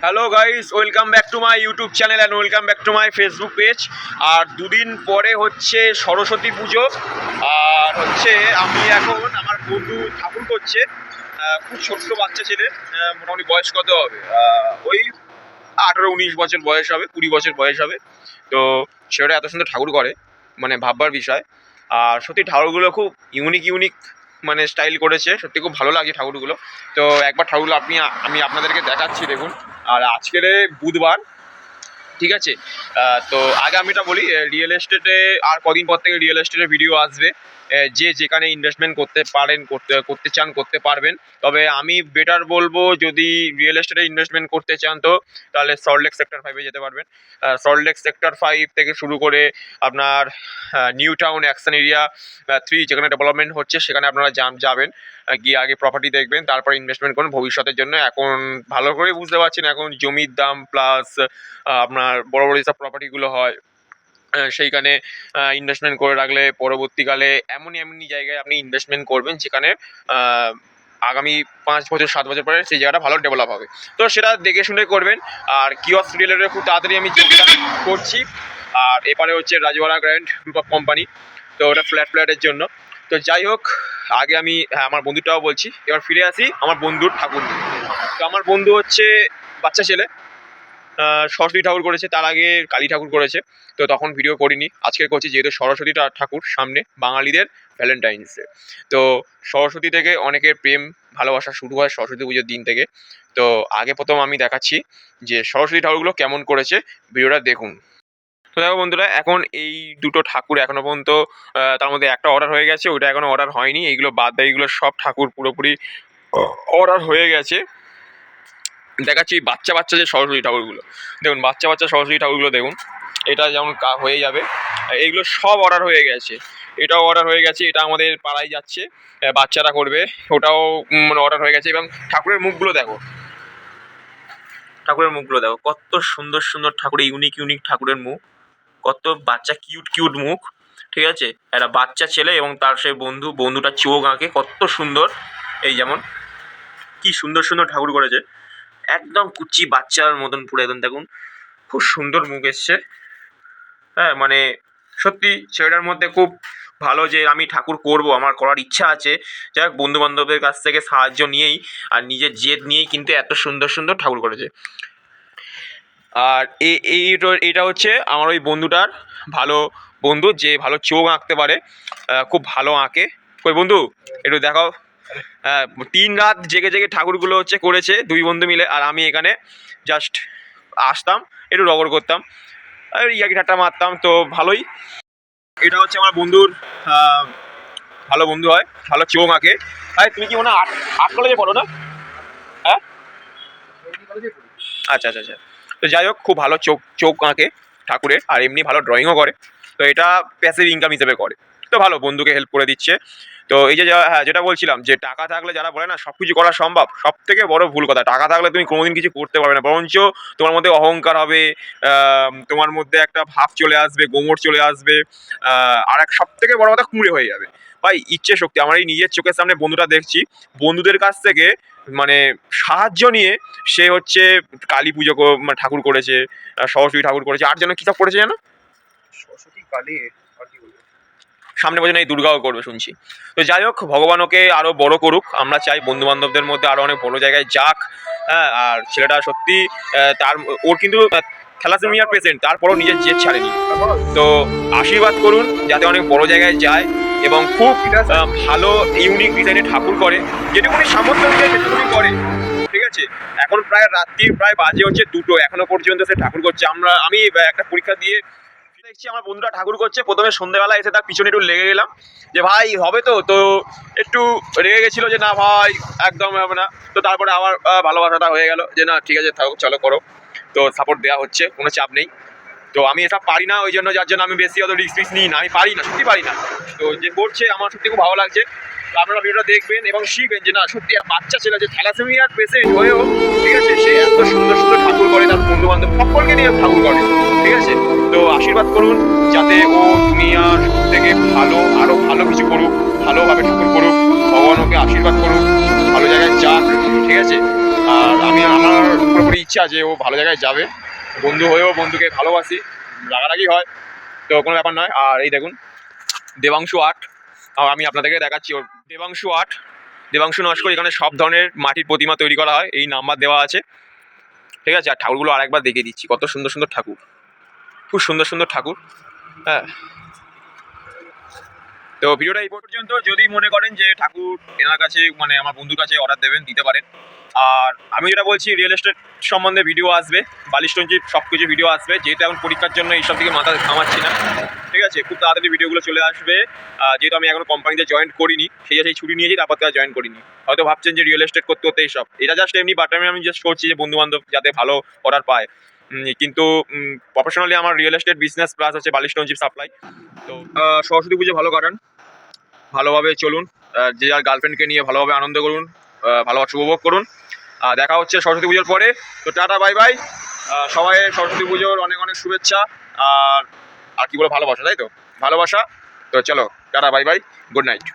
Hello guys, welcome back to my YouTube channel and welcome back to my Facebook page. আর দুদিন পরে হচ্ছে সরস্বতী পুজো। আর হচ্ছে আমি এখন আমার বন্ধু ঠাকুর করছে। খুব ছোট্ট বাচ্চা ছেলে, মোটামুটি বয়স কত হবে, ওই 18-19 বছর বয়স হবে, 20 বছর বয়স হবে। তো সেটা এত সুন্দর ঠাকুর করে, মানে ভাববার বিষয়। আর সত্যি ঠাকুরগুলো খুব ইউনিক মানে স্টাইল করেছে, সত্যি খুব ভালো লাগে ঠাকুরগুলো। তো একবার ঠাকুরগুলো আমি আপনাদেরকে দেখাচ্ছি, দেখুন। আর আজকের বুধবার, ঠিক আছে। তো আগে আমি এটা বলি, রিয়েল এস্টেটে আর কদিন পর থেকে রিয়েল এস্টেটের ভিডিও আসবে। যে যেখানে ইনভেস্টমেন্ট করতে পারেন, করতে চান করতে পারবেন। তবে আমি বেটার বলবো, যদি রিয়েল এস্টেটে ইনভেস্টমেন্ট করতে চান তো তাহলে সল্টলেক সেক্টর 5-এ যেতে পারবেন। সল্টলেক সেক্টর 5 থেকে শুরু করে আপনার নিউ টাউন, অ্যাকশন এরিয়া 3 যেখানে ডেভেলপমেন্ট হচ্ছে, সেখানে আপনারা যাবেন। গিয়ে আগে প্রপার্টি দেখবেন, তারপর ইনভেস্টমেন্ট করুন ভবিষ্যতের জন্য। এখন ভালো করে বুঝতে পারছেন, এখন জমির দাম প্লাস আপনার বড় বড় যেসব প্রপার্টিগুলো হয়, সেইখানে ইনভেস্টমেন্ট করে রাখলে পরবর্তীকালে এমনই জায়গায় আপনি ইনভেস্টমেন্ট করবেন যেখানে আগামী 5 বছর 7 বছর পরে সেই জায়গাটা ভালো ডেভেলপ হবে। তো সেটা দেখে শুনে করবেন। আর কিওস্ক রিলেটেড খুব তাড়াতাড়ি আমি চেষ্টা করছি। আর এপারে হচ্ছে রাজওয়াড়া গ্র্যান্ড গ্রুপ অফ কোম্পানি, তো ওটা ফ্ল্যাটের জন্য। তো যাই হোক, আগে আমি আমার বন্ধুটাও বলছি। এবার ফিরে আসি আমার বন্ধুর ঠাকুর। তো আমার বন্ধু হচ্ছে বাচ্চা ছেলে, সরস্বতী ঠাকুর করেছে, তার আগে কালী ঠাকুর করেছে। তো তখন ভিডিও করিনি, আজকে করছি যেহেতু সরস্বতী ঠাকুর সামনে, বাঙালিদের ভ্যালেন্টাইন্স ডে। তো সরস্বতী থেকে অনেকের প্রেম ভালোবাসা শুরু হয় সরস্বতী পুজোর দিন থেকে। তো আগে প্রথম আমি দেখাচ্ছি যে সরস্বতী ঠাকুরগুলো কেমন করেছে, ভিডিওটা দেখুন। তো দেখো বন্ধুরা, এখন এই দুটো ঠাকুর এখনো পর্যন্ত তার মধ্যে একটা অর্ডার হয়ে গেছে, ওইটা এখনো অর্ডার হয়নি। এইগুলো বাদ বাকিগুলো সব ঠাকুর পুরোপুরি অর্ডার হয়ে গেছে। দেখাচ্ছি বাচ্চা যে সরস্বতী ঠাকুরগুলো দেখুন, বাচ্চা সরস্বতী ঠাকুরগুলো দেখুন। এটা যেমন হয়ে যাবে, এইগুলো সব অর্ডার হয়ে গেছে। এটাও অর্ডার হয়ে গেছে, এটা আমাদের পাড়ায় যাচ্ছে, বাচ্চারা করবে। ওটাও মানে অর্ডার হয়ে গেছে। এবং ঠাকুরের মুখগুলো দেখো, কত সুন্দর ঠাকুরের ইউনিক ঠাকুরের মুখ, কত বাচ্চা কিউট মুখ, ঠিক আছে। একটা বাচ্চা ছেলে এবং তার সেই বন্ধুটার চোখ আঁকে কত সুন্দর। এই যেমন কি সুন্দর ঠাকুর করেছে, একদম কুচি বাচ্চার মতন পুরো একদম দেখুন, খুব সুন্দর মুখ এসছে। হ্যাঁ, মানে সত্যি ছেলেটার মধ্যে খুব ভালো যে আমি ঠাকুর করব, আমার করার ইচ্ছা আছে। যাই হোক, বন্ধু বান্ধবের কাছ থেকে সাহায্য নিয়েই আর নিজের জেদ নিয়েই কিন্তু এত সুন্দর ঠাকুর করেছে। আর এটা হচ্ছে আমার ওই বন্ধুটার ভালো বন্ধু, যে ভালো চোখ আঁকতে পারে, খুব ভালো আঁকে। কই বন্ধু, একটু দেখাও। 3 রাত জেগে ঠাকুরগুলো হচ্ছে করেছে দুই বন্ধু মিলে। আর আমি এখানে জাস্ট আসতাম, একটু রগড় করতাম, আর ইয়ার্কি ঠাট্টা মারতাম। তো ভালোই। এটা হচ্ছে আমার বন্ধুর ভালো বন্ধু হয়, ভালো চোখ আঁকে। তুমি কি মনে হয় আর্ট কলেজে পড়ো না? হ্যাঁ, আচ্ছা। তো যাই হোক, খুব ভালো চোখ আঁকে ঠাকুরের, আর এমনি ভালো ড্রয়িংও করে। তো এটা প্যাসিভ ইনকাম হিসেবে করে। তো ভালো, বন্ধুকে হেল্প করে দিচ্ছে। তো এই যে হ্যাঁ, যেটা বলছিলাম যে টাকা থাকলে যারা বলে না সব কিছু করা সম্ভব, সব থেকে বড় ভুল কথা। টাকা থাকলে তুমি কোনোদিন কিছু করতে পারবে না, বরঞ্চ তোমার মধ্যে অহংকার হবে, তোমার মধ্যে একটা ভাব চলে আসবে, গোমর চলে আসবে, আর এক সব থেকে বড় কথা কুঁড়ে হয়ে যাবে। ভাই, ইচ্ছে শক্তি, আমার এই নিজের চোখের সামনে বন্ধুটা দেখছি, বন্ধুদের কাছ থেকে মানে সাহায্য নিয়ে সে হচ্ছে কালী পুজো ঠাকুর করেছে, সরস্বতী ঠাকুর করেছে, আর যেন কি সব করেছে যেন, সরস্বতী কালী, সামনে বছর এই দুর্গাও করবে শুনছি। তো যাই হোক, ভগবান ওকে আরও বড় করুক। আমরা চাই বন্ধু বান্ধবদের মধ্যে আরও অনেক বড় জায়গায় যাক। হ্যাঁ, আর ছেলেটা সত্যি ওর কিন্তু থ্যালাসেমিয়ার পেশেন্ট, তারপরও নিজের জেদ ছাড়েনি। তো আশীর্বাদ করুন যাতে অনেক বড় জায়গায় যায় এবং খুব ভালো ইউনিক ডিজাইনের ঠাকুর করে, যেটুকুনি সামর্থ্য অনুযায়ী সেটুকুনি করে, ঠিক আছে। এখন প্রায় বাজে হচ্ছে 2টো, এখনো পর্যন্ত সে ঠাকুর করছে। আমি একটা পরীক্ষা দিয়ে দেখছি আমার বন্ধুরা ঠাকুর করছে। প্রথমে সন্ধ্যেবেলা এসে তার পিছনে একটু লেগে গেলাম যে ভাই হবে তো একটু রেগে গেছিলো যে না ভাই একদম হবে না। তো তারপরে আবার ভালোবাসাটা হয়ে গেল যে না ঠিক আছে থাকো, চলো করো। তো সাপোর্ট দেওয়া হচ্ছে, কোনো চাপ নেই। তো আমি এসব পারি না, ওই জন্য যার জন্য আমি বেশি অত রিস্ক নিই না, আমি পারি না, সত্যি পারি না। তো যে করছে আমার সত্যি খুব ভালো লাগছে। তো আপনারা ভিডিওটা দেখবেন এবং শিখবেন যে না সত্যি আর বাচ্চা ছেলে যে থ্যালাসেমিয়ার পেশেন্ট হয়েও, ঠিক আছে, সে এত সুন্দর ঠাকুর করে, তার বন্ধু বান্ধব সকলকে নিয়ে ঠাকুর করে, ঠিক আছে। তো আশীর্বাদ করুন যাতে ও দুনিয়ার সব থেকে আরো ভালো কিছু করুক, ভালোভাবে ঠাকুর করুক, ভগবান ওকে আশীর্বাদ করুক, ভালো জায়গায় যাক, ঠিক আছে। আর আমি আমার পুরোপুরি ইচ্ছা যে ও ভালো জায়গায় যাবে, বন্ধু হয়েও বন্ধুকে ভালোবাসি, রাগারাগি হয়, তো কোনো ব্যাপার নয়। আর এই দেখুন দেবাংশু আর্ট, আমি আপনাদেরকে দেখাচ্ছি ওর দেবাংশু নস্কর। এখানে সব ধরনের মাটির প্রতিমা তৈরি করা হয়, এই নাম্বার দেওয়া আছে, ঠিক আছে। আর ঠাকুরগুলো আরেকবার দেখিয়ে দিচ্ছি, কত সুন্দর সুন্দর ঠাকুর, খুব সুন্দর সুন্দর ঠাকুর। হ্যাঁ, তো ভিডিওটা এই পর্যন্ত। যদি মনে করেন যে ঠাকুর এনার কাছে মানে আমার বন্ধুর কাছে অর্ডার দেবেন, দিতে পারেন। আর আমি যেটা বলছি, রিয়েল এস্টেট সম্বন্ধে ভিডিও আসবে, বালিশটঞ্জি সব কিছু ভিডিও আসবে, যেহেতু এখন পরীক্ষার জন্য এইসব দিকে মাথা ঘামাচ্ছি না, ঠিক আছে। খুব তাড়াতাড়ি ভিডিওগুলো চলে আসবে। যেহেতু আমি এখনো কোম্পানিতে জয়েন করিনি, সেই ছুটি নিয়েছি, তারপর থেকে জয়েন করিনি। হয়তো ভাবছেন যে রিয়েল এস্টেট করতে করতে এইসব, এটা জাস্ট এমনি বাট আমি জাস্ট করছি যে বন্ধু বান্ধব যাতে ভালো অর্ডার পায়। কিন্তু প্রফেশনালি আমার রিয়েল এস্টেট বিজনেস প্লাস হচ্ছে বালিশটঞ্জি সাপ্লাই। তো সরস্বতী পুজো ভালো কাটান, ভালোভাবে চলুন, যে যার গার্লফ্রেন্ডকে নিয়ে ভালোভাবে আনন্দ করুন, ভালোবাসা উপভোগ করুন। দেখা হচ্ছে সরস্বতী পুজোর পরে। তো টাটা, বাই বাই। সবাই সরস্বতী পুজোর অনেক অনেক শুভেচ্ছা। আর আর কি বলে, ভালোবাসা, তাই তো, ভালোবাসা। তো চলো tata, bye bye, good night.